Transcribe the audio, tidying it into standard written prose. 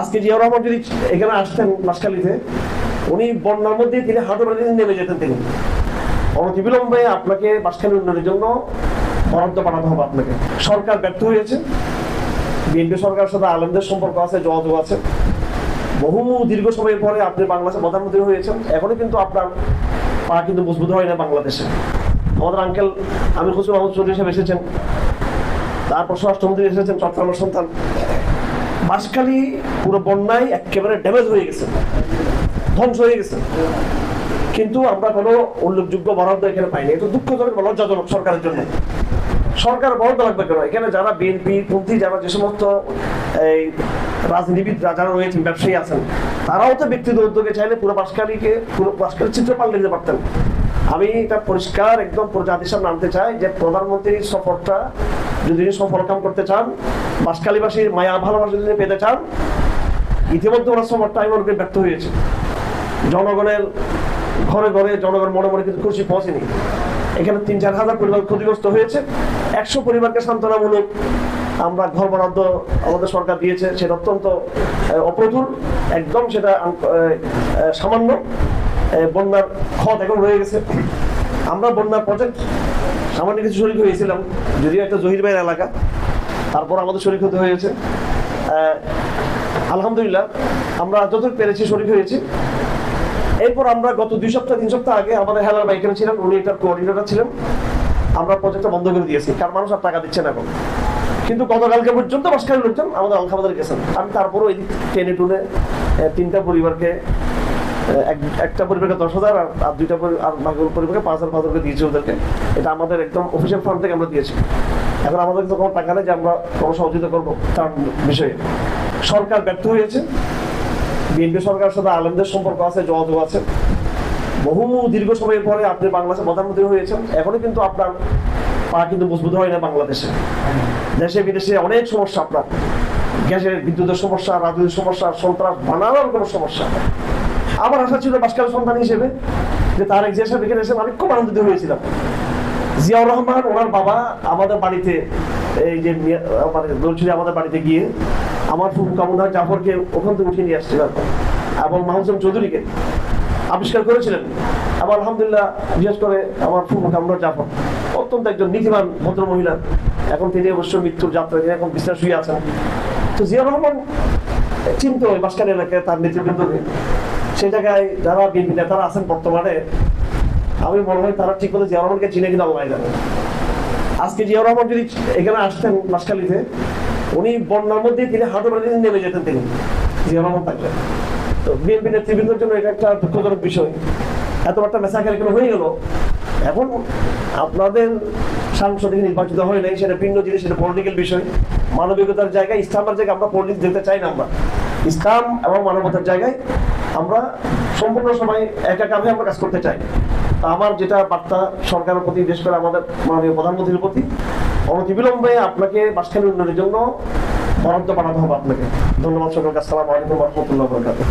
আজকে জিয়াউর রহমান যদি এখানে আসতেন বাঁশখালীতে, উনি বন্যার মধ্যে তিনি হাঁটু বেঁধে নেমে যেতেন। তিনি অনতিবিলম্বে আপনাকে বাঁশখালী উন্নয়নের জন্য বরাদ্দ বাড়াতে হবে। আপনাকে সরকার ব্যর্থ হয়েছে। বিএনপি সরকারের সাথে আলেমদের সম্পর্ক আছে, যোগাযোগ আছে। বহু দীর্ঘ সময়ের পরে আপনি বাংলাদেশের প্রধানমন্ত্রী হয়েছেন। এখনো কিন্তু আপনার পা কিন্তু মজবুত হয় না বাংলাদেশে। আমাদের আঙ্কেল আমির হোসেন মাহমুদ চৌধুরী সাহেব এসেছেন, তারপর স্বরাষ্ট্রমন্ত্রী এসেছেন, চট্টগ্রামের সন্তান। বাঁশখালী পুরো বন্যায় একেবারে ড্যামেজ হয়ে গেছে, ধ্বংস হয়ে গেছে, কিন্তু আমরা কোনো উল্লেখযোগ্য বরাদ্দ এখানে পাইনি। এটা দুঃখজনক, লজ্জাজনক সরকারের জন্য। সরকার বরাদ্দ লাগবে কেন? এখানে যারা বিএনপি পন্থী, যারা যে সমস্ত এই রাজনীতিবিদ যারা রয়েছেন, ব্যবসায়ী আছেন, তারাও তো ব্যক্তিগত উদ্যোগে চাইলে পুরো বাঁশখালীর চিত্র পাল্টে দিতে পারতেন। আমি এটা পরিষ্কার একদম পুরো জাতির সামনে আনতে চাই যে প্রধানমন্ত্রীর সফরটা যদি সফলকাম করতে চান, বাঁশখালীবাসীর মায়া ভালোবাসা যদি পেতে চান, ইতিমধ্যে ওরা সফরটা এমনকি ব্যর্থ হয়েছে। জনগণের ঘরে ঘরে, জনগণ মনে মনে কিন্তু খুশি পৌঁছেনি। এখানে ৩-৪ হাজার পরিবার ক্ষতিগ্রস্ত হয়েছে। ১০০ পরিবারকে সান্ত্বনামূলক আমরা ঘর বরাদ্দ আমাদের সরকার দিয়েছে। সেটা অত্যন্ত অপ্রতুল, একদম সেটা সামান্য। বন্যার ক্ষত এখন রয়ে গেছে। আমরা বন্যার প্রজেক্ট সামান্য কিছু শরিক হয়েছিলাম, যদিও একটা জহির ভাইয়ের এলাকা, তারপর আমাদের শরিক হতে হয়েছে। আলহামদুলিল্লাহ আমরা যতটুকু পেরেছি শরিক হয়েছি। এরপর আমরা গত 2-3 সপ্তাহ আগে আমাদের হেলার ভাই এখানে ছিলেন, উনি এটার কোঅর্ডিনেটর ছিলেন। আমরা প্রজেক্টটা বন্ধ করে দিয়েছি, কারণ মানুষ আর টাকা দিচ্ছে না এখন। কিন্তু গতকালকে পর্যন্ত বাঁশখালীর লোকজন আমাদের আলখাবাদের গেছেন। আমি তারপরও এই টেনে টুনে 3টা পরিবারকে, একটা পরিবারকে 10,000 আর 2টা আর বাকি পরিবারকে 5,000 করে দিয়েছি ওদেরকে। এটা আমাদের একদম অফিসিয়াল ফান্ড থেকে আমরা দিয়েছি। এখন আমাদের তো কোনো টাকা নেই যে আমরা কোনো সহযোগিতা করবো তার বিষয়ে। সরকার ব্যর্থ হয়েছে। বিএনপি সরকারের সাথে আলেমদের সম্পর্ক আছে, যোগাযোগ আছে। বহু দীর্ঘ সময়ের পরে আপনি বাংলাদেশের প্রধানমন্ত্রী হয়েছেন। এখনো কিন্তু আপনার পা কিন্তু মজবুত হয় না বাংলাদেশে। দেশে বিদেশে অনেক সমস্যা, আপনার গ্যাসের, বিদ্যুতের সমস্যা, রাজনৈতিক সমস্যা, সন্ত্রাস, নানা রকমের সমস্যা। আমার আশা ছিল বাঁশখালী সন্তান হিসেবে যে তারেক জিয়া সাহেব এখানে এসে আমি খুব আনন্দিত হয়েছিলাম। জিয়াউর রহমান ওনার বাবা আমাদের বাড়িতে, এই যে মানে দলছুরি আমাদের বাড়িতে গিয়ে আমার ফুফু কামুনার জাফরকে ওখান থেকে উঠিয়ে নিয়ে আসছিলেন এবং মাহমুদ চৌধুরীকে আবিষ্কার করেছিলেন। আবার আলহামদুলিল্লাহ, বিশেষ করে আমার ফুফু কামুনার জাফর অত্যন্ত একজন নীতিবান ভদ্র মহিলা। এখন তিনি অবশ্য মৃত্যুর যাত্রা, তিনি এখন বিশ্বাস শুয়ে আছেন। তো জিয়াউর রহমান চিন্ত ওই বাঁশখালী এলাকায় তার নেতৃবৃন্দকে। সেই জায়গায় যারা বিএনপি নেতারা আছেন বর্তমানে, আমি মনে হয় তারা ঠিক মতো জিয়াউর রহমানকে চিনে কিনা আল্লাহ জানে। আজকে জিয়াউর রহমান যদি এখানে আসতেন বাঁশখালীতে, উনি বন্যার মধ্যে তিনি হাঁটু বেঁধে নেমে যেতেন। তিনি জিয়াউর রহমান থাকলেন। তো বিএনপি নেতৃবৃন্দের জন্য এটা একটা দুঃখজনক বিষয়। এত একটা মেসাকের কেন হয়ে গেল। এখন আপনাদের সাংসদে নির্বাচিত হয় নাই, সেটা ভিন্ন জিনিস, সেটা পলিটিক্যাল বিষয়। মানবিকতার জায়গায়, ইসলামের জায়গায় আমরা পলিটিক্স দেখতে চাই না। আমরা ইসলাম এবং মানবতার জায়গায় আমরা সম্পূর্ণ সময় একা কাঁধে আমরা কাজ করতে চাই। আমার যেটা বার্তা সরকারের প্রতি, বিশেষ করে আমাদের মাননীয় প্রধানমন্ত্রীর প্রতি, অনতিবিলম্বে আপনাকে বাঁশখালী উন্নয়নের জন্য বরাদ্দ বাড়াতে হবে আপনাকে। ধন্যবাদ সকলকে। আসসালামু আলাইকুম ওয়া রাহমাতুল্লাহি ওয়া বারাকাতুহু।